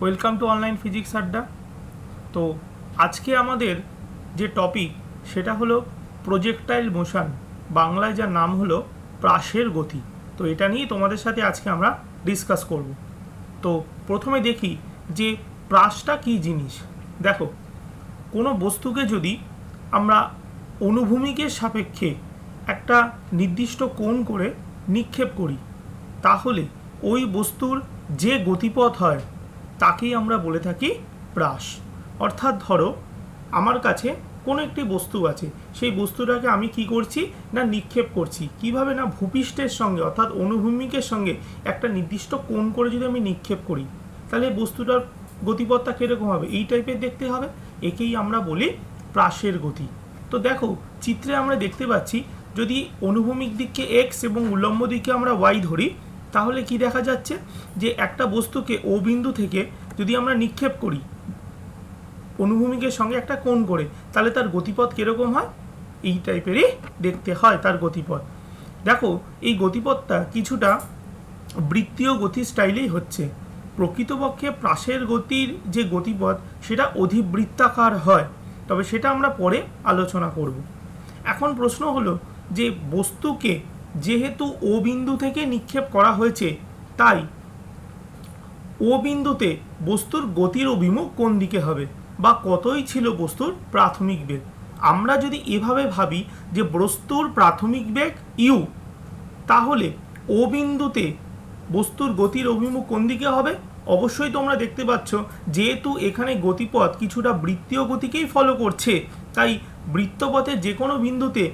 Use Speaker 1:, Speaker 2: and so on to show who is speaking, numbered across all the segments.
Speaker 1: Welcome to online physics আড্ডা। তো আজকে আমাদের যে টপিক সেটা হলো প্রজেক্টাইল মোশন, বাংলায় যার নাম হলো প্রাসের গতি। তো এটা নিয়ে তোমাদের সাথে আজকে আমরা ডিসকাস করব। তো প্রথমে দেখি যে প্রাসটা কী জিনিস। দেখো, কোনো বস্তুকে যদি আমরা অনুভূমিকের সাপেক্ষে একটা নির্দিষ্ট কোণ করে নিক্ষেপ করি, তাহলে ওই বস্তুর যে গতিপথ হয় তাকেই আমরা বলে থাকি প্রাস। অর্থাৎ ধরো আমার কাছে কোনো একটি বস্তু আছে, সেই বস্তুটাকে আমি কি করছি না নিক্ষেপ করছি। কিভাবে না ভূপৃষ্ঠের সঙ্গে অর্থাৎ অনুভূমিকের সঙ্গে একটা নির্দিষ্ট কোণ করে যদি আমি নিক্ষেপ করি, তাহলে বস্তুটার গতিপথটা কীরকম হবে, এই টাইপের দেখতে হবে। একেই আমরা বলি প্রাসের গতি। তো দেখো চিত্রে আমরা দেখতে পাচ্ছি, যদি অনুভূমিক দিককে এক্স এবং উল্লম্ব দিকে আমরা ওয়াই ধরি, তাহলে কি দেখা যাচ্ছে যে একটা বস্তুকে ও বিন্দু থেকে যদি আমরা নিক্ষেপ করি অনুভূমিকের সঙ্গে একটা কোণ করে, তাহলে তার গতিপথ কীরকম হয়, এই টাইপেরই দেখতে হয় তার গতিপথ। দেখো এই গতিপথটা কিছুটা বৃত্তীয় গতি স্টাইলেই হচ্ছে। প্রকৃতপক্ষে প্রাসের গতির যে গতিপথ সেটা অধিবৃত্তাকার হয়, তবে সেটা আমরা পরে আলোচনা করব। এখন প্রশ্ন হলো যে বস্তুকে যেহেতু ও বিন্দু থেকে নিক্ষেপ করা হয়েছে, তাই ও বিন্দুতে বস্তুর গতির অভিমুখ কোন দিকে হবে বা কতই ছিল বস্তুর প্রাথমিক বেগ। আমরা যদি এভাবে ভাবি যে বস্তুর প্রাথমিক বেগ ইউ, তাহলে ও বিন্দুতে বস্তুর গতির অভিমুখ কোন দিকে হবে। অবশ্যই তোমরা দেখতে পাচ্ছ, যেহেতু এখানে গতিপথ কিছুটা বৃত্তীয় গতিকেই ফলো করছে, তাই বৃত্তপথের যে কোনো বিন্দুতে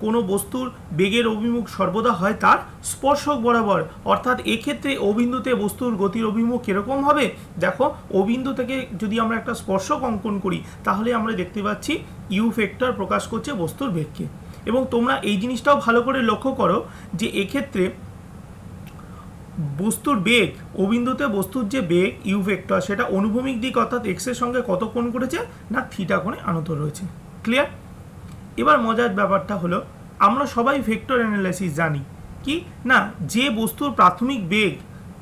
Speaker 1: কোনো বস্তুর বেগের অভিমুখ সর্বদা হয় তার স্পর্শক বরাবর। অর্থাৎ এক্ষেত্রে ও বিন্দুতে বস্তুর গতির অভিমুখ কীরকম হবে, দেখো ও বিন্দু থেকে যদি আমরা একটা স্পর্শক অঙ্কন করি, তাহলে আমরা দেখতে পাচ্ছি ইউ ভেক্টর প্রকাশ করছে বস্তুর বেগকে। এবং তোমরা এই জিনিসটাও ভালো করে লক্ষ্য করো যে এক্ষেত্রে বস্তুর বেগ, ও বিন্দুতে বস্তুর যে বেগ ইউ ভেক্টর, সেটা অনুভূমিক দিক অর্থাৎ এক্সের সঙ্গে কত কোণ করেছে না থিটা কোণে আনত রয়েছে। ক্লিয়ার? এবার মজার ব্যাপারটা হলো, আমরা সবাই ভেক্টর অ্যানালাইসিস জানি কি না, যে বস্তুর প্রাথমিক বেগ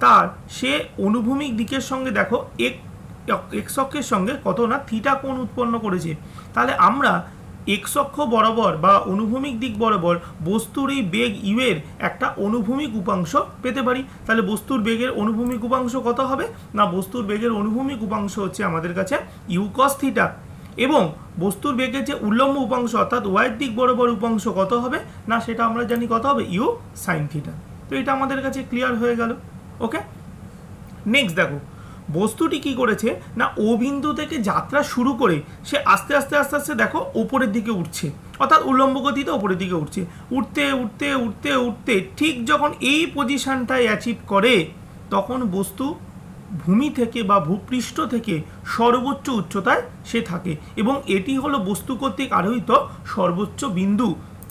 Speaker 1: তার সে অনুভূমিক দিকের সঙ্গে দেখো এক্স অক্ষের সঙ্গে কত না থিটা কোণ উৎপন্ন করেছে। তাহলে আমরা এক্স অক্ষ বরাবর বা অনুভূমিক দিক বরাবর বস্তুর এই বেগ ইউ এর একটা অনুভূমিক উপাংশ পেতে পারি। তাহলে বস্তুর বেগের অনুভূমিক উপাংশ কত হবে না, বস্তুর বেগের অনুভূমিক উপাংশ হচ্ছে আমাদের কাছে ইউ কস থিটা, এবং বস্তুর বেগের যে উল্লম্ব উপাংশ অর্থাৎ ওয়াইয়ের দিক বরাবর উপাংশ কত হবে না, সেটা আমরা জানি কত হবে ইউ সাইন থিটা। তো এটা আমাদের কাছে ক্লিয়ার হয়ে গেল। ওকে, নেক্সট দেখো বস্তুটি কি করেছে না, ও বিন্দু থেকে যাত্রা শুরু করে সে আস্তে আস্তে আস্তে আস্তে দেখো ওপরের দিকে উঠছে, অর্থাৎ উল্লম্ব গতিতে ওপরের দিকে উঠছে। উঠতে উঠতে উঠতে উঠতে ঠিক যখন এই পজিশনটায় অ্যাচিভ করে, তখন বস্তু ভূমি থেকে বা ভূপৃষ্ঠ থেকে সর্বোচ্চ উচ্চতায় সে থাকে, এবং এটি হলো বস্তু কর্তৃক আরোহিত সর্বোচ্চ বিন্দু,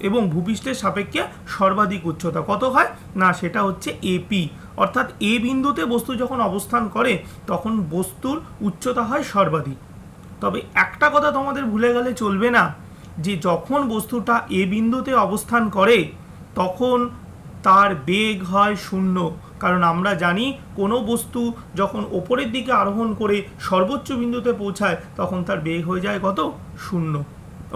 Speaker 1: এবং ভূপৃষ্ঠের সাপেক্ষে সর্বাধিক উচ্চতা কত হয় না, সেটা হচ্ছে এপি। অর্থাৎ এ বিন্দুতে বস্তু যখন অবস্থান করে তখন বস্তুর উচ্চতা হয় সর্বাধিক। তবে একটা কথা তোমাদের ভুলে গেলে চলবে না, যে যখন বস্তুটা এ বিন্দুতে অবস্থান করে তখন তার বেগ হয় শূন্য। কারণ আমরা জানি কোনো বস্তু যখন ওপরের দিকে আরোহণ করে সর্বোচ্চ বিন্দুতে পৌঁছায় তখন তার বেগ হয়ে যায় কত, শূন্য।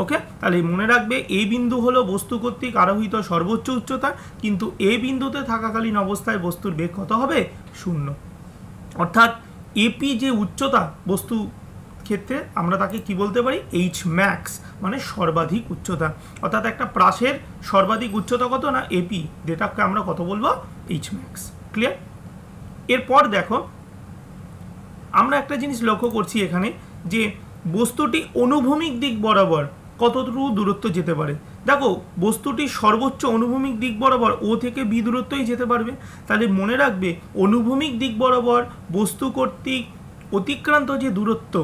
Speaker 1: ওকে, তাহলে মনে রাখবে এ বিন্দু হলো বস্তু কর্তৃক আরোহিত সর্বোচ্চ উচ্চতা, কিন্তু এ বিন্দুতে থাকাকালীন অবস্থায় বস্তুর বেগ কত হবে, শূন্য। অর্থাৎ এপি যে উচ্চতা বস্তু ক্ষেত্রে আমরা তাকে কি বলতে পারি, এইচ ম্যাক্স, মানে সর্বাধিক উচ্চতা। অর্থাৎ একটা প্রাসের সর্বাধিক উচ্চতা কত না, এপি, যেটাকে আমরা কত বলবো, এইচ ম্যাক্স। ক্লিয়ার? এরপর দেখো আমরা একটা জিনিস লক্ষ্য করছি এখানে, যে বস্তুটি অনুভূমিক দিক বরাবর কতটুকু দূরত্ব যেতে পারে। দেখো বস্তুটি সর্বোচ্চ অনুভূমিক দিক বরাবর ও থেকে বি দূরত্বই যেতে পারবে। তাহলে মনে রাখবে অনুভূমিক দিক বরাবর বস্তু কর্তৃক অতিক্রান্ত যে দূরত্ব,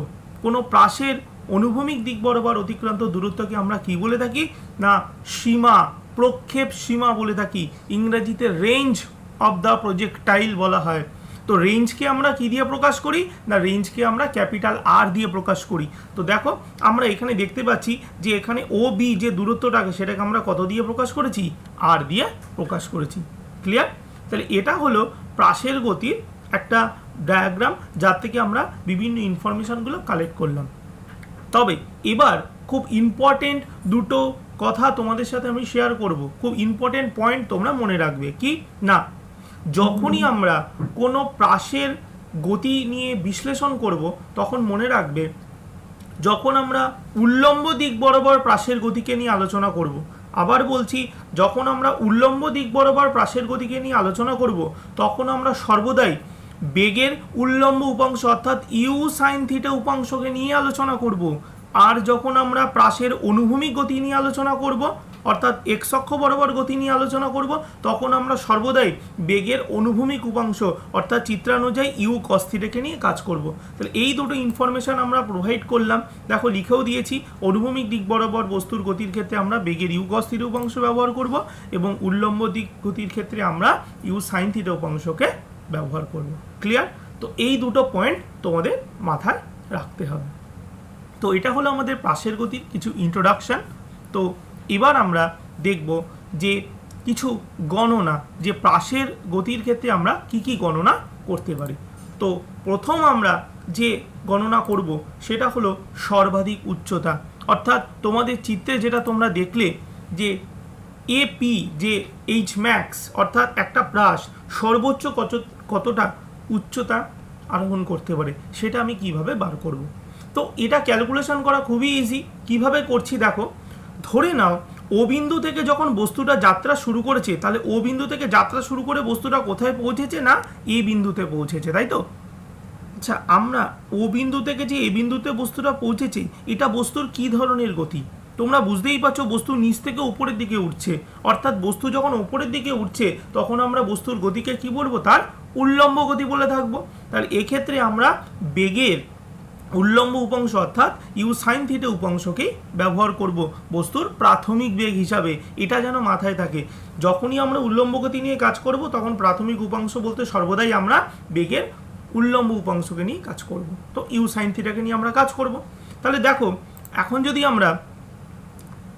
Speaker 1: কোনো প্রাসের অনুভূমিক দিক বরাবর অতিক্রান্ত দূরত্বকে আমরা কি বলে থাকি না, সীমা, প্রক্ষেপ সীমা বলে থাকি। ইংরেজিতে রেঞ্জ অফ দ্য প্রজেক্টাইল বলা হয়। তো রেঞ্জকে আমরা কি দিয়ে প্রকাশ করি না, রেঞ্জকে আমরা ক্যাপিটাল আর দিয়ে প্রকাশ করি। তো দেখো আমরা এখানে দেখতে পাচ্ছি যে এখানে ও বি যে দূরত্বটাকে সেটাকে আমরা কত দিয়ে প্রকাশ করেছি, আর দিয়ে প্রকাশ করেছি। ক্লিয়ার? তাহলে এটা হলো প্রাসের গতির একটা ডায়াগ্রাম, যার থেকে আমরা বিভিন্ন ইনফরমেশনগুলো কালেক্ট করলাম। তবে এবার খুব ইম্পর্টেন্ট দুটো কথা তোমাদের সাথে আমি শেয়ার করব, খুব ইম্পর্টেন্ট পয়েন্ট তোমরা মনে রাখবে। কি না, যখনই আমরা কোনো প্রাসের গতি নিয়ে বিশ্লেষণ করব তখন মনে রাখবে, যখন আমরা উল্লম্ব দিক বরাবর প্রাসের গতিকে নিয়ে আলোচনা করব, আবার বলছি, যখন আমরা উল্লম্ব দিক বরাবর প্রাসের গতিকে নিয়ে আলোচনা করব তখন আমরা সর্বদাই বেগের উল্লম্ব উপাংশ অর্থাৎ ইউ সাইন থিটা উপাংশকে নিয়ে আলোচনা করব। আর যখন আমরা প্রাসের অনুভূমিক গতি নিয়ে আলোচনা করব অর্থাৎ এক্স অক্ষ বরাবর গতি নিয়ে আলোচনা করব, তখন আমরা সর্বদাই বেগের অনুভূমিক উপাংশ অর্থাৎ চিত্রানুযায়ী ইউ কস থিটাকে নিয়ে কাজ করব। তাহলে এই দুটো ইনফরমেশন আমরা প্রোভাইড করলাম। দেখো লিখেও দিয়েছি, অনুভূমিক দিক বরাবর বস্তুর গতির ক্ষেত্রে আমরা বেগের ইউ কস থিটা উপাংশ ব্যবহার করব এবং উল্লম্ব দিক গতির ক্ষেত্রে আমরা ইউ সাইন থিটা উপাংশকে ব্যবহার করব। ক্লিয়ার? তো এই দুটো পয়েন্ট তোমাদের মাথায় রাখতে হবে। তো এটা হলো আমাদের প্রাসের গতির কিছু ইন্ট্রোডাকশান। তো এবার আমরা দেখব যে কিছু গণনা, যে প্রাসের গতির ক্ষেত্রে আমরা কি কি গণনা করতে পারি। তো প্রথম আমরা যে গণনা করব সেটা হলো সর্বাধিক উচ্চতা, অর্থাৎ তোমাদের চিত্রে যেটা তোমরা দেখলে যে এপি, যে এইচ ম্যাক্স অর্থাৎ একটা প্রাস সর্বোচ্চ কতটা উচ্চতা আরোহণ করতে পারে, সেটা আমি কিভাবে বার করব। তো এটা ক্যালকুলেশন করা খুবই ইজি। কিভাবে করছি দেখো, ধরে নাও ও বিন্দু থেকে যখন বস্তুটা যাত্রা শুরু করেছে, তাহলে ও বিন্দু থেকে যাত্রা শুরু করে বস্তুটা কোথায় পৌঁছেছে না এ বিন্দুতে পৌঁছেছে, তাই তো? আচ্ছা, আমরা ও বিন্দু থেকে যে এ বিন্দুতে বস্তুটা পৌঁছেছে, এটা বস্তুর কি ধরনের গতি? তোমরা বুঝতেই পারছো, বস্তু নিচ থেকে উপরের দিকে উঠছে, অর্থাৎ বস্তু যখন উপরের দিকে উঠছে তখন আমরা বস্তুর গতিকে কি বলবো? তার উল্লম্ব গতি বলে থাকবো। তাহলে এক্ষেত্রে আমরা বেগের উল্লম্ব উপাংশ অর্থাৎ ইউ সাইন থিটা উপাংশকেই ব্যবহার করব বস্তুর প্রাথমিক বেগ হিসাবে। এটা যেন মাথায় থাকে, যখনই আমরা উল্লম্ব গতি নিয়ে কাজ করব তখন প্রাথমিক উপাংশ বলতে সর্বদাই আমরা বেগের উল্লম্ব উপাংশকে নিয়ে কাজ করব। তো ইউ সাইন থিটাকে নিয়ে আমরা কাজ করব। তাহলে দেখো, এখন যদি আমরা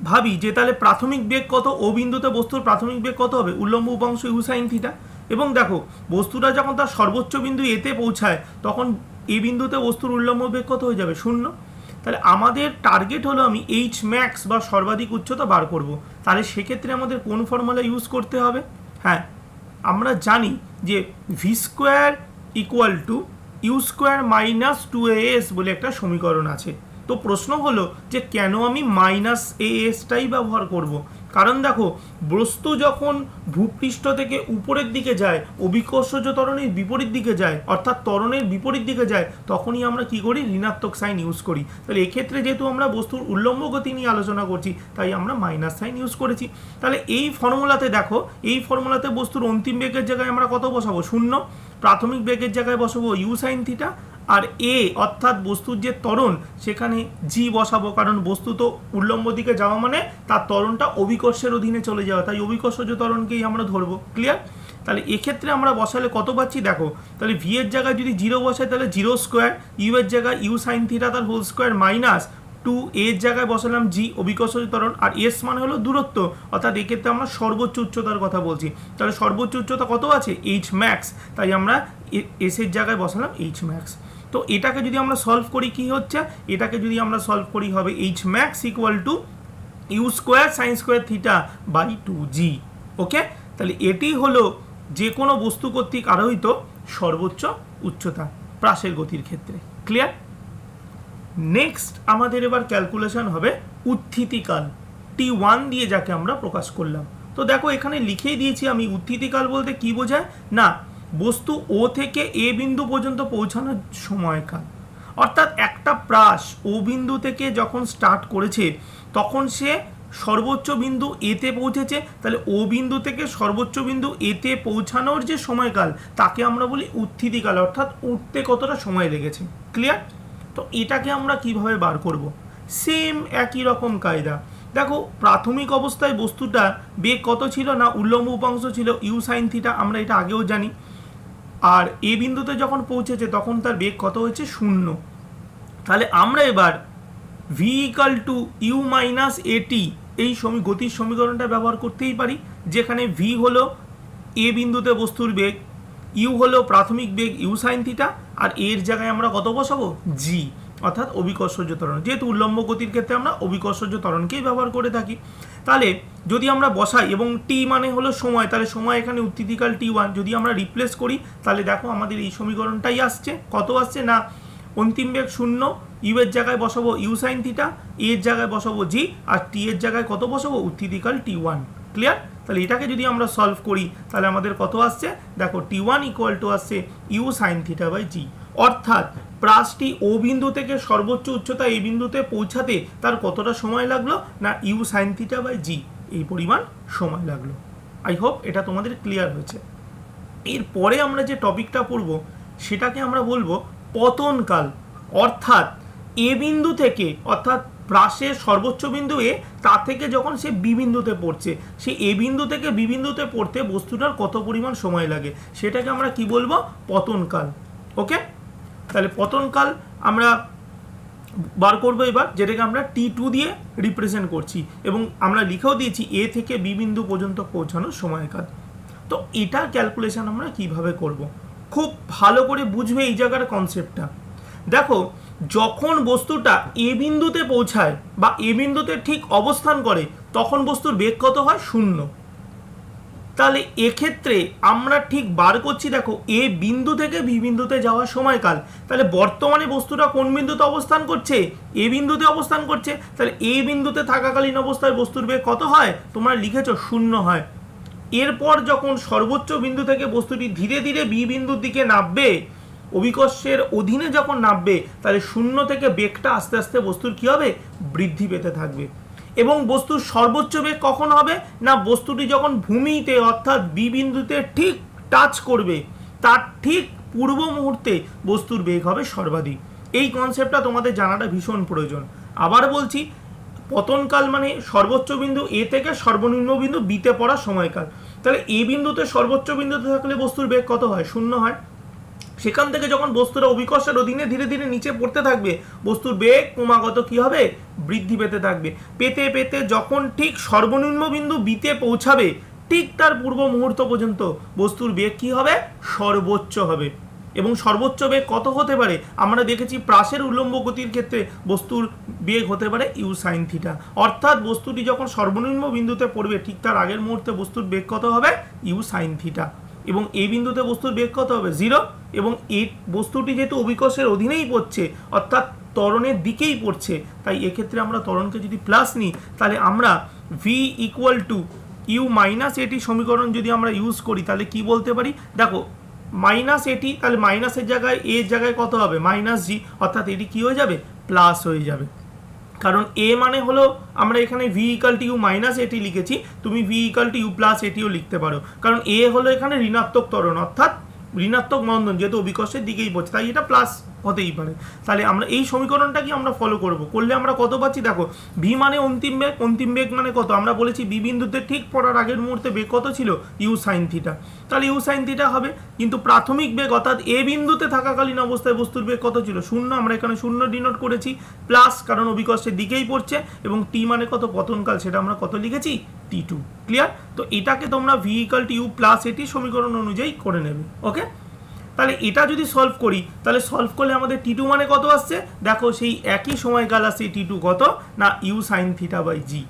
Speaker 1: ভাবি যে তাহলে প্রাথমিক বেগ কত, ও বিন্দুতে বস্তুর প্রাথমিক বেগ কত হবে? উল্লম্ব উপাংশ ইউ সাইন থিটা। এবং দেখো, বস্তুটা যখন তার সর্বোচ্চ বিন্দু এতে পৌঁছায় তখন এই বিন্দুতে বস্তুর উল্লম্ব বেগ কত হয়ে যাবে? 0। তাহলে আমাদের টার্গেট হলো আমি এইচ ম্যাক্স বা সর্বাধিক উচ্চতা বার করব। তাহলে সেক্ষেত্রে আমাদের কোন ফর্মুলা ইউজ করতে হবে? হ্যাঁ, আমরা জানি যে v square equal to you square minus 2as বলে একটা সমীকরণ আছে। তো প্রশ্ন হলো যে কেন আমি মাইনাস এএসটাই ব্যবহার করব? কারণ দেখো, বস্তু যখন ভূপৃষ্ঠ থেকে উপরের দিকে যায়, অভিকর্ষজ ত্বরণের বিপরীত দিকে যায়, অর্থাৎ ত্বরণের বিপরীত দিকে যায়, তখনই আমরা কি করি? ঋণাত্মক সাইন ইউজ করি। তাহলে এক্ষেত্রে যেহেতু আমরা বস্তুর উল্লম্ব গতি নিয়ে আলোচনা করছি, তাই আমরা মাইনাস সাইন ইউজ করেছি। তাহলে এই ফর্মুলাতে দেখো, এই ফর্মুলাতে বস্তুর অন্তিম বেগের জায়গায় আমরা কত বসাবো? 0। প্রাথমিক বেগের জায়গায় বসাবো ইউ সাইন থিটা, আর এ অর্থাৎ বস্তুর যে ত্বরণ সেখানে জি বসাবো, কারণ বস্তু তো উল্লম্ব দিকে যাওয়া মানে তার ত্বরণটা অভিকর্ষের অধীনে চলে যাওয়া, তাই অভিকর্ষজ ত্বরণকেই আমরা ধরবো। ক্লিয়ার? তাহলে এক্ষেত্রে আমরা বসালে কত পাচ্ছি দেখো, তাহলে ভি এর জায়গায় যদি 0 বসাই তাহলে 0 স্কোয়ার, ইউ এর জায়গায় ইউ সাইন থিটা তার হোল স্কোয়ার মাইনাস 2 এর জায়গায় বসালাম জি অভিকর্ষজ ত্বরণ, আর এস মানে হলো দূরত্ব, অর্থাৎ এক্ষেত্রে আমরা সর্বোচ্চ উচ্চতার কথা বলছি। তাহলে সর্বোচ্চ উচ্চতা কত আছে? এইচ ম্যাক্স, তাই আমরা এস এর জায়গায় বসালাম এইচ ম্যাক্স। তো এটাকে যদি আমরা সলভ করি কি হচ্ছে, এটাকে যদি আমরা সলভ করি হবে H max equal to you square sine square theta by 2g। Okay, তাহলে এটি হলো যে কোনো বস্তু কর্তৃক আরোহিত সর্বোচ্চ উচ্চতা প্রাসের গতির ক্ষেত্রে। ক্লিয়ার? নেক্সট আমাদের এবার ক্যালকুলেশন হবে উত্থিতিকাল, T1 দিয়ে যাকে আমরা প্রকাশ করলাম। তো দেখো, এখানে লিখেই দিয়েছি আমি উত্থিতিকাল বলতে কি বোঝায় না, বস্তু ও থেকে এ বিন্দু পর্যন্ত পৌঁছানোর সময়কাল। অর্থাৎ একটা প্রাস ও বিন্দু থেকে যখন স্টার্ট করেছে তখন সে সর্বোচ্চ বিন্দু এতে পৌঁছেছে, তাহলে ও বিন্দু থেকে সর্বোচ্চ বিন্দু এতে পৌঁছানোর যে সময়কাল তাকে আমরা বলি উত্থিতিকাল, অর্থাৎ উঠতে কতটা সময় লেগেছে। ক্লিয়ার? তো এটাকে আমরা কিভাবে বার করব? সেম একই রকম কায়দা। দেখো, প্রাথমিক অবস্থায় বস্তুটা বেগ কত ছিল না, উল্লম্ব উপাংশ ছিল ইউ সাইন থিটা, আমরা এটা আগেও জানি। আর এ বিন্দুতে যখন পৌঁছেছে তখন তার বেগ কত হয়েছে? 0। তাহলে আমরা এবার v equal to u minus a t এই গতির সমীকরণটা ব্যবহার করতেই পারি, যেখানে ভি হলো এ বিন্দুতে বস্তুর বেগ, ইউ হলো প্রাথমিক বেগ ইউ সাইন থিটা, আর এর জায়গায় আমরা কত বসাবো, জি, অর্থাৎ অভিকর্ষজ ত্বরণ। যেহেতু উল্লম্ব গতির ক্ষেত্রে আমরা অভিকর্ষজ ত্বরণকেই ব্যবহার করে থাকি। তাহলে যদি আমরা বসাই এবং টি মানে হলো সময়, তাহলে সময় এখানে উত্থিতিকাল T1 যদি আমরা রিপ্লেস করি তাহলে দেখো আমাদের এই সমীকরণটাই আসছে। কত আসছে না অন্তিম বেগ 0, ইউ এর জায়গায় বসাবো ইউ সাইন থিটা, এর জায়গায় বসাবো জি, আর টি এর জায়গায় কত বসাবো, উত্থিতিকাল T1। ক্লিয়ার? তাহলে এটাকে যদি আমরা সলভ করি তাহলে আমাদের কত আসছে, দেখো T1 ইকুয়াল টু আসছে ইউ সাইন থিটা বাই জি। অর্থাৎ প্রাসটি ও বিন্দু থেকে সর্বোচ্চ উচ্চতা এই বিন্দুতে পৌঁছাতে তার কতটা সময় লাগলো, না ইউ সাইন থিটা বাই জি এই পরিমাণ সময় লাগলো। আই হোপ এটা তোমাদের ক্লিয়ার হয়েছে। এরপরে আমরা যে টপিকটা পড়ব সেটাকে আমরা বলবো পতনকাল। অর্থাৎ এ বিন্দু থেকে, অর্থাৎ প্রাসের সর্বোচ্চ বিন্দু এ, তা থেকে যখন সে বি বিন্দুতে পড়ছে, সে এ বিন্দু থেকে বি বিন্দুতে পড়তে বস্তুটার কত পরিমাণ সময় লাগে সেটাকে আমরা কি বলবো, পতনকাল। ওকে, তাহলে পতনকাল আমরা বার করবো এবার, যেটাকে আমরা T2 দিয়ে রিপ্রেজেন্ট করছি এবং আমরা লিখেও দিয়েছি এ থেকে বি বিন্দু পর্যন্ত পৌঁছানোর সময়কাল। তো এটার ক্যালকুলেশন আমরা কিভাবে করব, খুব ভালো করে বুঝবে এই জায়গার কনসেপ্টটা। দেখো, যখন বস্তুটা এ বিন্দুতে পৌঁছায় বা এ বিন্দুতে ঠিক অবস্থান করে তখন বস্তুর বেগ কত হয়, 0। তাহলে এক্ষেত্রে আমরা ঠিক বার করছি, দেখো এ বিন্দু থেকে বি বিন্দুতে যাওয়ার সময়কাল। তাহলে বর্তমানে বস্তুটা কোন বিন্দুতে অবস্থান করছে, এ বিন্দুতে অবস্থান করছে। তাহলে এ বিন্দুতে থাকাকালীন অবস্থায় বস্তুর বেগ কত হয়, তোমরা লিখেছো 0 হয়। এরপর যখন সর্বোচ্চ বিন্দু থেকে বস্তুটি ধীরে ধীরে বি বিন্দুর দিকে নামবে, অভিকর্ষের অধীনে যখন নামবে, তাহলে 0 থেকে বেগটা আস্তে আস্তে বস্তুর কি হবে, বৃদ্ধি পেতে থাকবে। এবং বস্তুর সর্বোচ্চ বেগ কখন হবে, না বস্তুটি যখন ভূমিতে অর্থাৎ বি বিন্দুতে ঠিক টাচ করবে তার ঠিক পূর্ব মুহূর্তে বস্তুর বেগ হবে সর্বাধিক। এই কনসেপ্টটা তোমাদের জানাটা ভীষণ প্রয়োজন। আবার বলছি, পতনকাল মানে সর্বোচ্চ বিন্দু এ থেকে সর্বনিম্ন বিন্দু বিতে পড়ার সময়কাল। তাহলে এ বিন্দুতে সর্বোচ্চ বিন্দুতে থাকলে বস্তুর বেগ কত হয়, 0 হয়। সেখান থেকে যখন বস্তুরা অভিকর্ষের অধীনে ধীরে ধীরে নিচে পড়তে থাকবে, বস্তুর বেগ ক্রমাগত কি হবে, বৃদ্ধি পেতে থাকবে। পেতে পেতে যখন ঠিক সর্বনিম্ন বিন্দু বিতে পৌঁছাবে, ঠিক তার পূর্ব মুহূর্ত পর্যন্ত বস্তুর বেগ কি হবে, সর্বোচ্চ হবে। এবং সর্বোচ্চ বেগ কত হতে পারে, আমরা দেখেছি প্রাসের উল্লম্ব গতির ক্ষেত্রে বস্তুর বেগ হতে পারে ইউ সাইন থিটা। অর্থাৎ বস্তুটি যখন সর্বনিম্ন বিন্দুতে পড়বে ঠিক তার আগের মুহূর্তে বস্তুর বেগ কত হবে, ইউ সাইন থিটা। এবং এই বিন্দুতে বস্তুর বেগ কত হবে, 0। এবং এই বস্তুটি যেহেতু অভিকর্ষের অধীনেই পড়ছে অর্থাৎ ত্বরণের দিকেই পড়ছে, তাই এক্ষেত্রে আমরা ত্বরণকে যদি প্লাস নিই তাহলে আমরা v equal to u minus a t সমীকরণ যদি আমরা ইউজ করি তাহলে কি বলতে পারি, দেখো মাইনাস এটি, তাহলে মাইনাসের জায়গায় এর জায়গায় কত হবে, মাইনাস জি, অর্থাৎ এটি কি হয়ে যাবে, প্লাস হয়ে যাবে। কারণ এ মানে হলো, আমরা এখানে v equal to u minus a t লিখেছি, তুমি v equal to u plus a t লিখতে পারো। কারণ এ হলো এখানে ঋণাত্মক ত্বরণ অর্থাৎ ঋণাত্মক মন্দন, যেহেতু অভিকর্ষের দিকেই পড়ছে তাই এটা প্লাস হতেই পারে। তাহলে আমরা এই সমীকরণটা কি আমরা ফলো করলে আমরা কত পাচ্ছি, দেখো ভি মানে অন্তিম বেগ মানে কত, আমরা বলেছি বি বিন্দুতে ঠিক পড়ার আগের মুহূর্তে বেগ কত ছিল, ইউ সাইন থিটা। তাহলে ইউ সাইন থিটা হবে, কিন্তু প্রাথমিক বেগ অর্থাৎ এ বিন্দুতে থাকাকালীন অবস্থায় বস্তুর বেগ কত ছিল, 0। আমরা এখানে 0 ডিনোট করেছি, প্লাস কারণ অভিকর্ষের দিকেই পড়ছে, এবং টি মানে কত, পতনকাল, সেটা আমরা কত লিখেছি, T2। ক্লিয়ার? তো এটাকে তোমরা v equal to u plus a t সমীকরণ অনুযায়ী করে নেবে। ওকে, তাহলে এটা যদি সলভ করি তাহলে সলভ করলে আমাদের T2 মানে কত আসছে, দেখো সেই একই সময়কাল আসছে T2 কত, না you sine theta by G.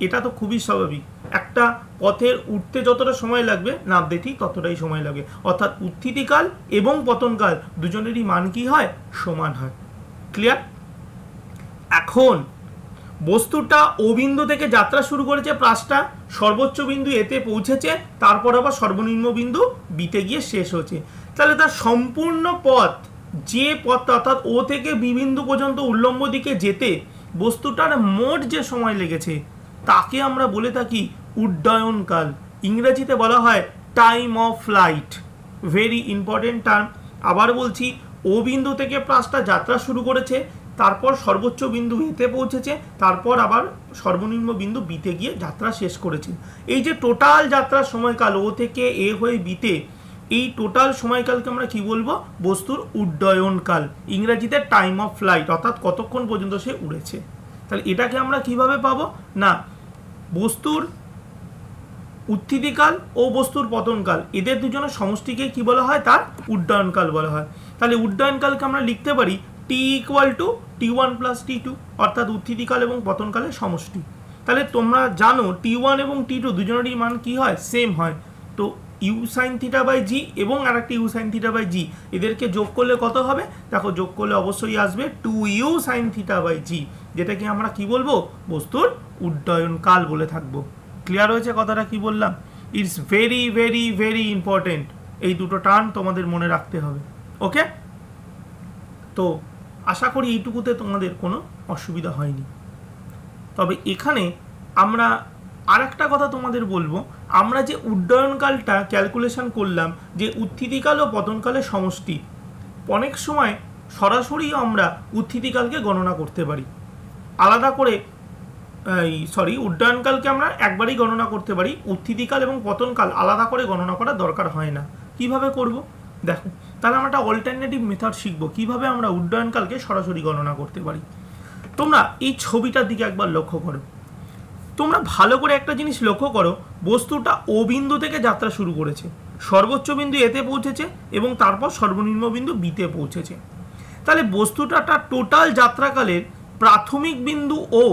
Speaker 1: এটা তো খুবই স্বাভাবিক, একটা পথের উঠতে যতটা সময় লাগবে নামতে ঠিক ততটাই সময় লাগবে। অর্থাৎ উত্থিতিকাল এবং পতনকাল দুজনেরই মান কি হয়, সমান হয়। ক্লিয়ার? এখন বস্তুটা ও বিন্দু থেকে যাত্রা শুরু করেছে, প্রাসটা সর্বোচ্চ বিন্দু এতে পৌঁছেছে, তারপর আবার সর্বনিম্ন বিন্দু বিতে গিয়ে শেষ হচ্ছে। তাহলে তার সম্পূর্ণ পথ, যে পথ অর্থাৎ ও থেকে বি বিন্দু পর্যন্ত উল্লম্ব দিকে যেতে বস্তুটার মোট যে সময় লেগেছে তাকে আমরা বলে থাকি উড্ডয়নকাল। ইংরেজিতে বলা হয় time of flight. Very important term. আবার বলছি, ও বিন্দু থেকে প্রাসটা যাত্রা শুরু করেছে, তারপর সর্বোচ্চ বিন্দু এতে পৌঁছেছে, তারপর আবার সর্বনিম্ন বিন্দু বিতে গিয়ে যাত্রা শেষ করেছে। এই যে টোটাল যাত্রার সময়কাল ও থেকে এ হয়ে বিতে, এই টোটাল সময়কালকে আমরা কি বলবো, বস্তুর উড্ডয়নকাল, ইংরেজিতে টাইম অফ ফ্লাইট, অর্থাৎ কতক্ষণ পর্যন্ত সে উড়েছে। তাহলে এটাকে আমরা কিভাবে পাবো, না বস্তুর উত্থিতিকাল ও বস্তুর পতনকাল এদের দুজনের সমষ্টিকে কি বলা হয়? তার উড্ডয়নকাল বলা হয়। তাহলে উড্ডয়নকালকে আমরা লিখতে পারি টি equal two T1 plus T2, অর্থাৎ উত্থিতিকাল এবং পতনকালের সমষ্টি। তাহলে তোমরা জানো T1 এবং T2 দুজনেরই মান কি হয়? সেম হয়। তো ইউ সাইন থিটা বাই জি এবং আরেকটা ইউ সাইন থিটা বাই জি, এদেরকে যোগ করলে কত হবে? দেখো যোগ করলে অবশ্যই আসবে 2u সাইন থিটা বাই জি, যেটাকে আমরা কি বলবো? বস্তুর উড্ডয়নকাল বলে থাকবো। ক্লিয়ার হয়েছে কথাটা কি বললাম? It's very very very important. এই দুটো টার্ম তোমাদের মনে রাখতে হবে। ওকে, তো আশা করি এইটুকুতে তোমাদের কোনো অসুবিধা হয়নি। তবে এখানে আমরা আর একটা কথা তোমাদের বলবো, আমরা যে উড্ডয়নকালটা ক্যালকুলেশন করলাম যে উত্থিতিকাল ও পতনকালের সমষ্টি, অনেক সময় সরাসরি আমরা উত্থিতিকালকে গণনা করতে পারি আলাদা করে, উড্ডয়নকালকে আমরা একবারই গণনা করতে পারি, উত্থিতিকাল এবং পতনকাল আলাদা করে গণনা করার দরকার হয় না। কিভাবে করব? দেখো, তাহলে আমরা একটা অল্টারনেটিভ মেথড শিখবো কিভাবে আমরা উড্ডয়নকালকে সরাসরি গণনা করতে পারি। তোমরা এই ছবিটার দিকে একবার লক্ষ্য করো। তোমরা ভালো করে একটা জিনিস লক্ষ্য করো, বস্তুটা ও বিন্দু থেকে যাত্রা শুরু করেছে, সর্বোচ্চ বিন্দু এতে পৌঁছেছে এবং তারপর সর্বনিম্ন বিন্দু বিতে পৌঁছেছে। তাহলে বস্তুটা তার টোটাল যাত্রাকালের প্রাথমিক বিন্দু ও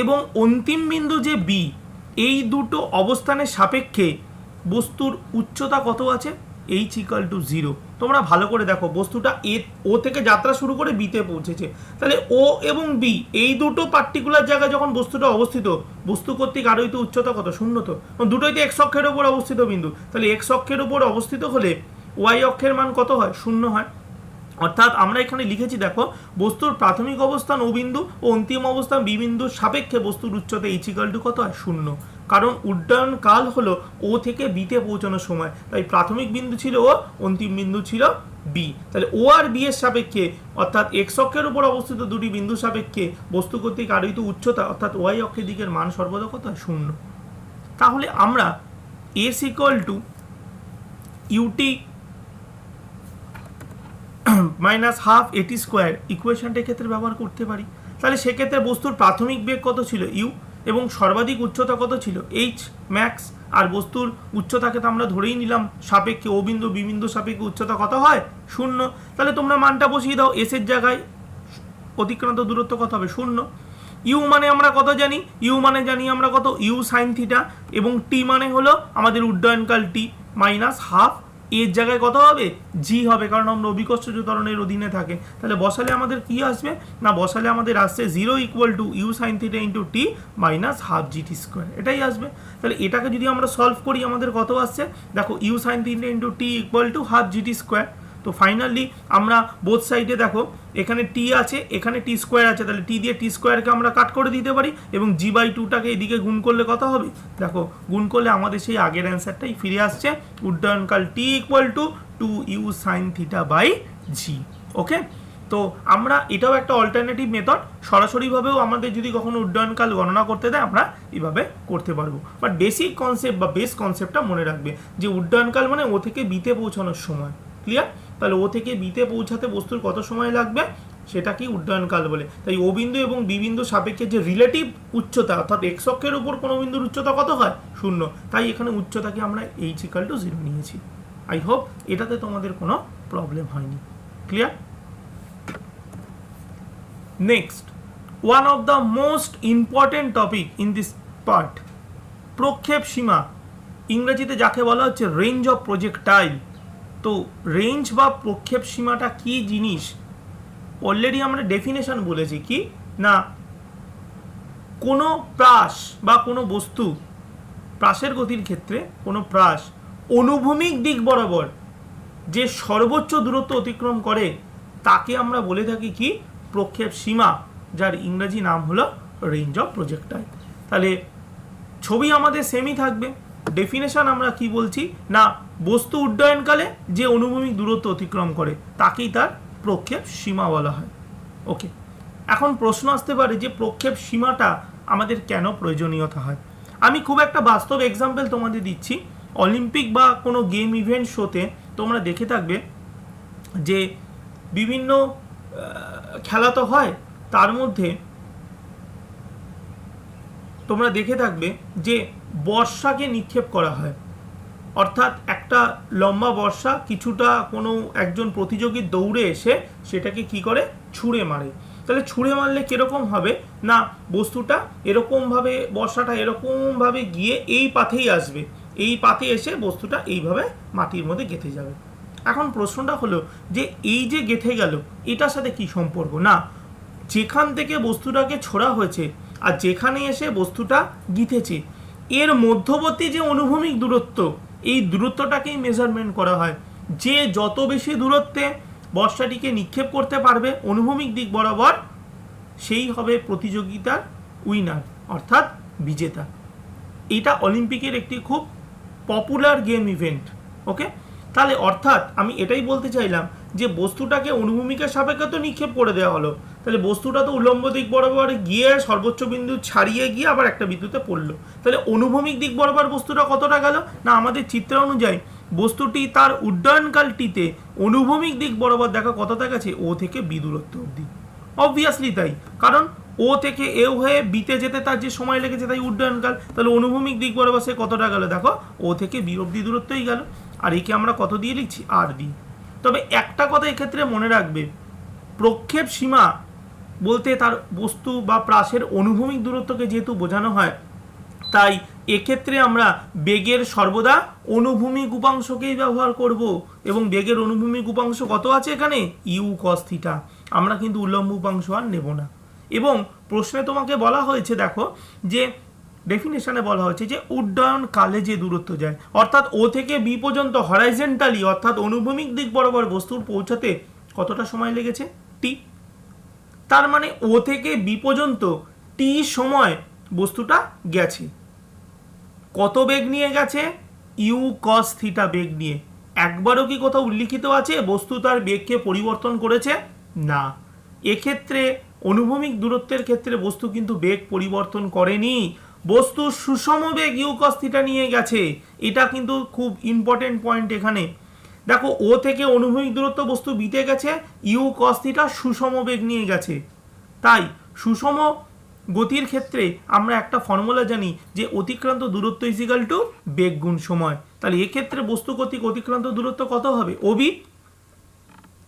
Speaker 1: এবং অন্তিম বিন্দু যে বি, এই দুটো অবস্থানের সাপেক্ষে বস্তুর উচ্চতা কত আছে? h equal to 0। তোমরা ভালো করে দেখো, বস্তুটা ও থেকে যাত্রা শুরু করে বিতে পৌঁছেছে। তাহলে ও এবং বি এই দুটো পার্টিকুলার জায়গায় যখন বস্তুটা অবস্থিত, বস্তু কর্তৃক আরোহিত উচ্চতা কত? 0। তো দুটোই তো এক্স অক্ষের ওপর অবস্থিত বিন্দু, তাহলে এক্স অক্ষের ওপর অবস্থিত হলে ওয়াই অক্ষের মান কত হয়? 0 হয়। অর্থাৎ আমরা এখানে লিখেছি, দেখো, বস্তুর প্রাথমিক অবস্থান ও বিন্দু ও অন্তিম অবস্থান বি বিন্দুর সাপেক্ষে বস্তুর উচ্চতা h ইকুয়াল টু কত হয়? 0। কারণ উড্ডয়ন কাল হলো ও থেকে বিতে পৌঁছানোর সময়, তাই প্রাথমিক বিন্দু ছিল ও, অন্তিম বিন্দু ছিল বি। তাহলে ও আর বি এর সাপেক্ষে, অর্থাৎ এক্স অক্ষের উপর অবস্থিত দুটি বিন্দু সাপেক্ষে বস্তু কর্তৃক আরোহিত উচ্চতা অর্থাৎ ওয়াই অক্ষের দিকের মান সর্বদা কত হয়? 0। তাহলে আমরা s equal to u t minus half a t square ইকুয়েশনটার ক্ষেত্রে ব্যবহার করতে পারি। তাহলে সেক্ষেত্রে বস্তুর প্রাথমিক বেগ কত ছিল? ইউ, এবং সর্বাধিক উচ্চতা কত ছিল? H max. আর বস্তুর উচ্চতাকে তো আমরা ধরেই নিলাম সাপেক্ষে ও বিন্দু বি বিন্দু সাপেক্ষে উচ্চতা কত হয়? 0। তাহলে তোমরা মানটা বসিয়ে দাও, এস এর জায়গায় অতিক্রান্ত দূরত্ব কত হবে? 0। ইউ মানে আমরা কত জানি? ইউ মানে জানি আমরা কত? ইউ সাইন থিটা, এবং টি মানে হলো আমাদের উড্ডয়নকাল টি মাইনাস হাফ এর জায়গায় কত হবে? জি হবে, কারণ আমরা অভিকর্ষজ ত্বরণের অধীনে থাকে। তাহলে বসালে আমাদের কি আসবে? না, বসালে আমাদের আসছে 0 equal to u sine theta into t minus half g t square, এটাই আসবে। তাহলে এটাকে যদি আমরা সলভ করি আমাদের কত আসছে? দেখো, u sine theta into t equal to half g t square. তো ফাইনালি আমরা বোথ সাইডে দেখো, এখানে টি আছে, এখানে টি স্কোয়ার আছে, তাহলে টি দিয়ে টি স্কোয়ারকে আমরা কাট করে দিতে পারি, এবং জি বাই টুটাকে এদিকে গুণ করলে কত হবে? দেখো, গুণ করলে আমাদের সেই আগের অ্যান্সারটাই ফিরে আসছে, উড্ডয়নকাল T equal to 2u sine theta by G. Okay, তো আমরা এটাও একটা অল্টারনেটিভ মেথড, সরাসরিভাবেও আমাদের যদি কখনো উড্ডয়নকাল গণনা করতে দেয় আমরা এইভাবে করতে পারবো। বাট বেসিক কনসেপ্ট বা বেস কনসেপ্টটা মনে রাখবে যে উড্ডয়নকাল মানে ও থেকে বিতে পৌঁছানোর সময়। ক্লিয়ার? তাহলে ও থেকে বিতে পৌঁছাতে বস্তুর কত সময় লাগবে সেটা কি উড্ডয়নকাল বলে। তাই ও বিন্দু এবং বি বিন্দু সাপেক্ষে যে রিলেটিভ উচ্চতা, অর্থাৎ এক্স অক্ষের উপর কোনো বিন্দুর উচ্চতা কত হয়? 0। তাই এখানে উচ্চতাকে আমরা h ইকুয়াল টু 0 নিয়েছি। আই হোপ এটাতে তোমাদের কোনো প্রবলেম হয়নি। Clear? Next, one of the most important topic in this part, প্রক্ষেপ সীমা, ইংরেজিতে যাকে বলা হচ্ছে রেঞ্জ অফ প্রজেক্টাইল। তো রেঞ্জ বা প্রক্ষেপ সীমাটা কি জিনিস অলরেডি আমরা ডেফিনেশন বলেছি, কি না, কোনো প্রাস বা কোনো বস্তু, প্রাসের গতির ক্ষেত্রে কোনো প্রাস অনুভূমিক দিক বরাবর যে সর্বোচ্চ দূরত্ব অতিক্রম করে তাকে আমরা বলে থাকি কি? প্রক্ষেপ সীমা, যার ইংরেজি নাম হলো রেঞ্জ অফ প্রজেক্টাইল। তাহলে ছবি আমাদের সেমই থাকবে, ডেফিনেশন আমরা কি বলছি না, বস্তু উড্ডয়নকালে যে অনুভূমিক দূরত্ব অতিক্রম করে তাকেই তার প্রক্ষেপ সীমা বলা হয়। ওকে, এখন প্রশ্ন আসতে পারে যে প্রক্ষেপ সীমাটা আমাদের কেন প্রয়োজনীয়তা হয়। আমি খুব একটা বাস্তব এক্সাম্পল তোমাদের দিচ্ছি। অলিম্পিক বা কোনো গেম ইভেন্ট শোতে তোমরা দেখে থাকবে যে বিভিন্ন খেলা তো হয়, তার মধ্যে তোমরা দেখে থাকবে যে বর্ষাকে নিক্ষেপ করা হয়, অর্থাৎ একটা লম্বা বর্ষা কিছুটা কোনো একজন প্রতিযোগী দৌড়ে এসে সেটাকে কি করে ছুঁড়ে মারে। তাহলে ছুঁড়ে মারলে কীরকম হবে না, বস্তুটা এরকমভাবে বর্ষাটা এরকমভাবে গিয়ে এই পাথেই আসবে, এই পাথে এসে বস্তুটা এইভাবে মাটির মধ্যে গেঁথে যাবে। এখন প্রশ্নটা হলো যে এই যে গেঁথে গেল এটার সাথে কি সম্পর্ক, না যেখান থেকে বস্তুটাকে ছোড়া হয়েছে আর যেখানে এসে বস্তুটা গিঁথেছে এর মধ্যবর্তী যে অনুভূমিক দূরত্ব, এই দূরত্বটাকেই মেজারমেন্ট করা হয়। যে যত বেশি দূরত্বে বর্ষাটিকে নিক্ষেপ করতে পারবে অনুভূমিক দিক বরাবর, সেই হবে প্রতিযোগিতার উইনার অর্থাৎ বিজেতা। এটা অলিম্পিকের একটি খুব পপুলার গেম ইভেন্ট। ওকে, তাহলে অর্থাৎ আমি এটাই বলতে চাইলাম যে বস্তুটাকে অনুভূমিকের সাপেক্ষে তো নিক্ষেপ করে দেওয়া হলো, তাহলে বস্তুটা তো উল্লম্ব দিক বরাবর গিয়ে সর্বোচ্চ বিন্দু ছাড়িয়ে গিয়ে আবার একটা বিন্দুতে পড়লো। তাহলে অনুভূমিক দিক বরাবর বস্তুটা কতটা গেল না, আমাদের চিত্র অনুযায়ী বস্তুটি তার উড্ডয়নকালটিতে অনুভূমিক দিক বরাবর দেখা কতটা গেছে, ও থেকে বি দূরত্ব অবধি। অবভিয়াসলি তাই, কারণ ও থেকে এ হয়ে বিতে যেতে তার যে সময় লেগেছে তাই উড্ডয়নকাল, তাহলে অনুভূমিক দিক বরাবর সে কতটা গেল, দেখো ও থেকে বি অবধি দূরত্বই গেল। আর একে আমরা কত দিয়ে লিখছি, আর দিই। তবে একটা কথা এক্ষেত্রে মনে রাখবে, প্রক্ষেপ সীমা বলতে তার বস্তু বা প্রাসের অনুভূমিক দূরত্বকে যেহেতু বোঝানো হয়, তাই এক্ষেত্রে আমরা বেগের সর্বদা অনুভূমিক উপাংশকেই ব্যবহার করব, এবং বেগের অনুভূমিক উপাংশ কত আছে এখানে, ইউ কস থিটা। আমরা কিন্তু উল্লম্ব উপাংশ আর নেব না। এবং প্রশ্নে তোমাকে বলা হয়েছে, দেখো যে ডেফিনেশনে বলা হয়েছে যে উড্ডয়ন কালে যে দূরত্ব যায়, অর্থাৎ ও থেকে বি পর্যন্ত হরাইজেন্টালি অর্থাৎ অনুভূমিক দিক বরাবর বস্তুর পৌঁছাতে কতটা সময় লেগেছে, টি। তার মানে ও থেকে বি পর্যন্ত টি সময় বস্তুটা গেছে। কত বেগ নিয়ে গেছে, ইউ কস থিটা বেগ নিয়ে। একবারও কি কোথাও উল্লিখিত আছে বস্তু তার বেগকে পরিবর্তন করেছে, না। এক্ষেত্রে অনুভূমিক দূরত্বের ক্ষেত্রে বস্তু কিন্তু বেগ পরিবর্তন করেনি, বস্তু সুষম বেগ ইউ কস থিটা নিয়ে গেছে। এটা কিন্তু খুব ইম্পর্টেন্ট পয়েন্ট এখানে। দেখো ও থেকে অনুভূমিক দূরত্ব বস্তু বিতে গেছে, ইউ কস থিটা সুষম বেগ নিয়ে গেছে। তাই সুষম গতির ক্ষেত্রে আমরা একটা ফর্মুলা জানি যে অতিক্রান্ত দূরত্ব ইজিক্যাল টু বেগ গুণ সময়। তাহলে এক্ষেত্রে বস্তু কর্তৃক অতিক্রান্ত দূরত্ব কত হবে, ওবি,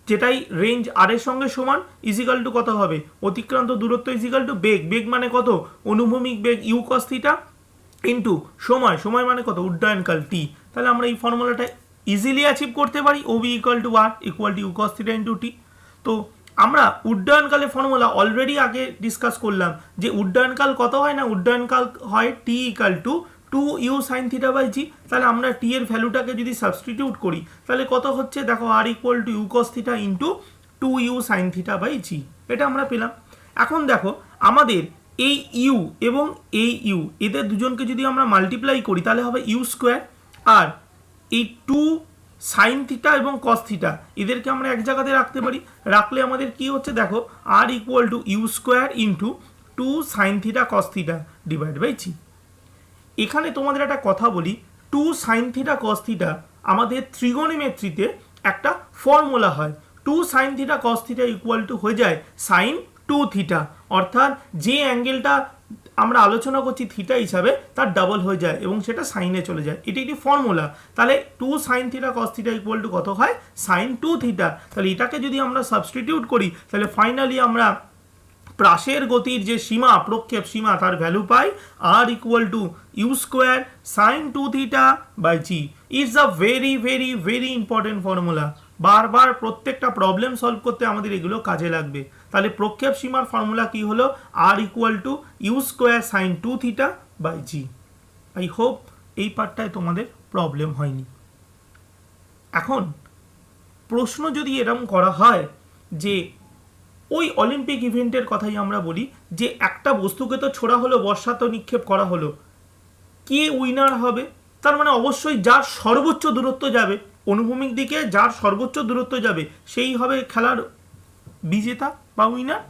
Speaker 1: যেটাই রেঞ্জ আর এর সঙ্গে সমান, ইজিক্যাল টু কত হবে, অতিক্রান্ত দূরত্ব ইজিক্যাল টু বেগ, বেগ মানে কত, অনুভূমিক বেগ ইউ কস থিটা ইন্টু সময়, সময় মানে কত, উড্ডয়নকাল টি। তাহলে আমরা এই ফর্মুলাটা ইজিলি অ্যাচিভ করতে পারি, OB equal to R equal to U cos theta into T. তো আমরা উড্ডয়নকালের ফর্মুলা অলরেডি আগে ডিসকাস করলাম যে উড্ডয়নকাল কত হয় না, উড্ডয়নকাল হয় T equal to 2u sin theta by G. তাহলে আমরা টি এর ভ্যালুটাকে যদি সাবস্টিটিউট করি তাহলে কত হচ্ছে, দেখো R equal to U cos theta into 2u sin theta by G, এটা আমরা পেলাম। এখন দেখো আমাদের এই ইউ এবং এই ইউ এদের দুজনকে যদি আমরা মাল্টিপ্লাই করি তাহলে হবে ইউ স্কোয়ার, আর এই 2 সাইন থিটা এবং কস থিটা এদেরকে আমরা এক জায়গাতে রাখতে পারি। রাখলে আমাদের কি হচ্ছে, দেখো R equal to you square into 2 sine theta cos theta divide by G. এখানে তোমাদের একটা কথা বলি, 2 সাইন থিটা কস থিটা আমাদের ত্রিগোণমিতিতে একটা ফর্মুলা হয়, 2 sine theta cos theta equal two হয়ে যায় সাইন 2 থিটা, অর্থাৎ যে অ্যাঙ্গেলটা আমরা আলোচনা করছি থিটা হিসাবে তার ডাবল হয়ে যায় এবং সেটা সাইনে চলে যায়। এটি একটি ফর্মুলা। তাহলে 2 sine theta cos theta equal to কত হয়, সাইন 2 থিটা। তাহলে এটাকে যদি আমরা সাবস্টিটিউট করি তাহলে ফাইনালি আমরা প্রাসের গতির যে সীমা, প্রক্ষেপ সীমা, তার ভ্যালু পাই R equal to you square sine 2 theta by g. It's a very very very important formula. বারবার প্রত্যেকটা প্রবলেম সলভ করতে আমাদের এগুলো কাজে লাগবে। তাহলে প্রক্ষেপ সীমার ফর্মুলা কি হলো, R equal to you square sine 2 theta by G. I hope এই পার্টটায় তোমাদের প্রবলেম হয়নি। এখন প্রশ্ন যদি এরকম করা হয় যে ওই অলিম্পিক ইভেন্টের কথাই আমরা বলি যে একটা বস্তুকে তো ছোড়া হলো, বর্ষা তো নিক্ষেপ করা হলো, কে উইনার হবে, তার মানে অবশ্যই যার সর্বোচ্চ দূরত্ব যাবে অনুভূমিক দিকে, যার সর্বোচ্চ দূরত্ব যাবে সেই হবে খেলার বিজেতা বা উইনার।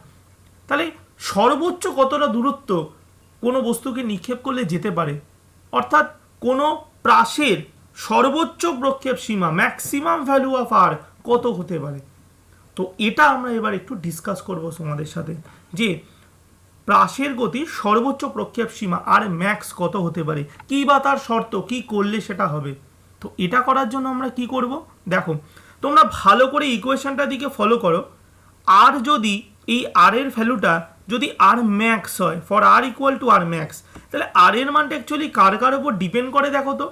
Speaker 1: তাহলে সর্বোচ্চ কতটা দূরত্ব কোনো বস্তুকে নিক্ষেপ করলে যেতে পারে, অর্থাৎ কোনো প্রাসের সর্বোচ্চ প্রক্ষেপ সীমা ম্যাক্সিমাম ভ্যালু অফ আর কত হতে পারে। তো এটা আমরা এবার একটু ডিসকাস করবো তোমাদের সাথে যে প্রাসের গতির সর্বোচ্চ প্রক্ষেপ সীমা আর ম্যাক্স কত হতে পারে, কি বা তার শর্ত, কি করলে সেটা হবে। তো এটা করার জন্য আমরা কি করব, দেখো তোমরা ভালো করে ইকুয়েশনটা দিকে ফলো করো। আর যদি এই আর এর ভ্যালুটা যদি আর ম্যাক্স হয়, for R equal to R max, তাহলে আর এর মানটা অ্যাকচুয়ালি কার কার উপর ডিপেন্ড করে দেখো তো,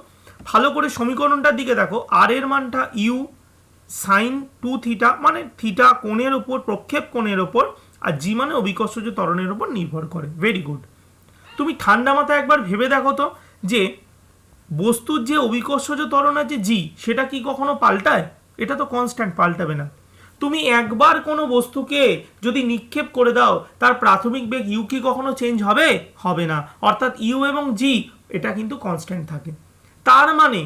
Speaker 1: ভালো করে সমীকরণটার দিকে দেখো। আর এর মানটা ইউ সাইন 2 থিটা, মানে থিটা কোণের ওপর, প্রক্ষেপ কোণের ওপর, আর জি মানে অভিকর্ষজ ত্বরণের ওপর নির্ভর করে। Very good. তুমি ঠান্ডা মাথায় একবার ভেবে দেখো তো যে বস্তুর যে অভিকর্ষজ ত্বরণ আছে জি, সেটা কি কখনো পাল্টায়? এটা তো কনস্ট্যান্ট, পাল্টাবে না। তুমি একবার কোনো বস্তুকে যদি নিক্ষেপ করে দাও, তার প্রাথমিক বেগ ইউ কি কখনো চেঞ্জ হবে? হবে না। অর্থাৎ ইউ এবং জি এটা কিন্তু কনস্ট্যান্ট থাকে। তার মানে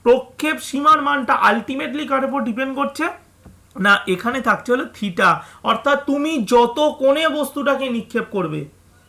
Speaker 1: প্রক্ষেপ সীমার মানটা আলটিমেটলি কার উপর ডিপেন্ড করছে না, এখানে থাকছে হলো থিটা। অর্থাৎ তুমি যত কোণে বস্তুটাকে নিক্ষেপ করবে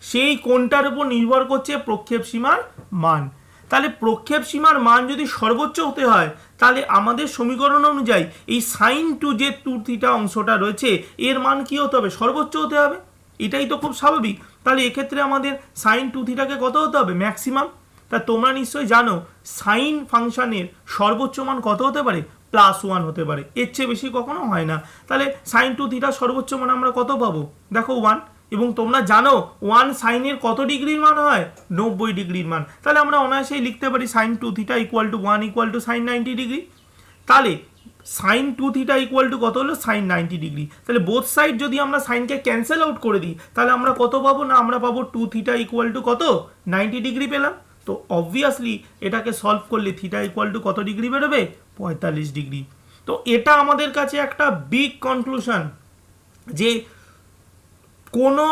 Speaker 1: সেই কোণটার উপর নির্ভর করছে প্রক্ষেপ সীমার মান। তাহলে প্রক্ষেপ সীমার মান যদি সর্বোচ্চ হতে হয়, তাহলে আমাদের সমীকরণ অনুযায়ী এই সাইন টু যে 2 থিটা অংশটা রয়েছে এর মান কি হতে হবে? সর্বোচ্চ হতে হবে। এটাই তো খুব স্বাভাবিক। তাহলে এক্ষেত্রে আমাদের সাইন 2 থিটাকে কত হতে হবে? ম্যাক্সিমাম। তা তোমরা নিশ্চয়ই জানো সাইন ফাংশনের সর্বোচ্চ মান কত হতে পারে? +1 হতে পারে, এর চেয়ে বেশি কখনো হয় না। তাহলে সাইন 2 থিটার সর্বোচ্চ মান আমরা কত পাবো? দেখো 1। এবং তোমরা জানো 1 সাইনের কত ডিগ্রির মান হয়? 90 ডিগ্রির মান। তাহলে আমরা অনায়াসেই লিখতে পারি sine 2 theta equal to 1 equal to sine 90 degree. তাহলে সাইন 2 থিটা ইকুয়াল টু কত হলো? Sine 90 degree. তাহলে বোথ সাইড যদি আমরা সাইনকে ক্যান্সেল আউট করে দিই, তাহলে আমরা কত পাবো? না আমরা পাবো 2 থিটা ইকুয়াল টু কত? 90 ডিগ্রি পেলাম। তো অবভিয়াসলি এটাকে সলভ করলে থিটা ইকুয়াল টু কত ডিগ্রি বেরোবে? 45 ডিগ্রি। তো এটা আমাদের কাছে একটা বিগ কনক্লুশন যে কোনো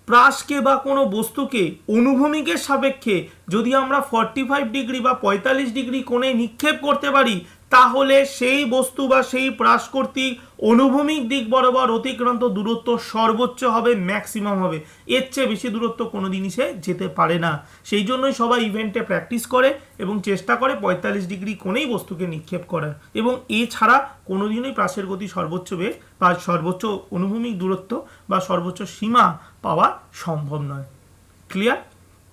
Speaker 1: প্রাসকে বা কোনো বস্তুকে অনুভূমিকের সাপেক্ষে যদি আমরা 45 ডিগ্রি বা 45 ডিগ্রি কোণে নিক্ষেপ করতে পারি, তাহলে সেই বস্তু বা সেই প্রাস কর্তৃক অনুভূমিক দিক বরাবর অতিক্রান্ত দূরত্ব সর্বোচ্চ হবে, ম্যাক্সিমাম হবে। এর চেয়ে বেশি দূরত্ব কোনো জিনিসে যেতে পারে না। সেই জন্যই সবাই ইভেন্টে প্র্যাকটিস করে এবং চেষ্টা করে 45 ডিগ্রি কোণেই বস্তুকে নিক্ষেপ করার। এবং এছাড়া কোনোদিনই প্রাসের গতি সর্বোচ্চ বেগ বা সর্বোচ্চ অনুভূমিক দূরত্ব বা সর্বোচ্চ সীমা পাওয়া সম্ভব নয়। ক্লিয়ার?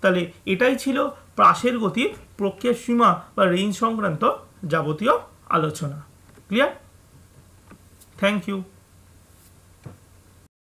Speaker 1: তাহলে এটাই ছিল প্রাসের গতির প্রক্ষেপ সীমা বা রেঞ্জ সংক্রান্ত যাবতীয় আলোচনা। ক্লিয়ার? Thank you.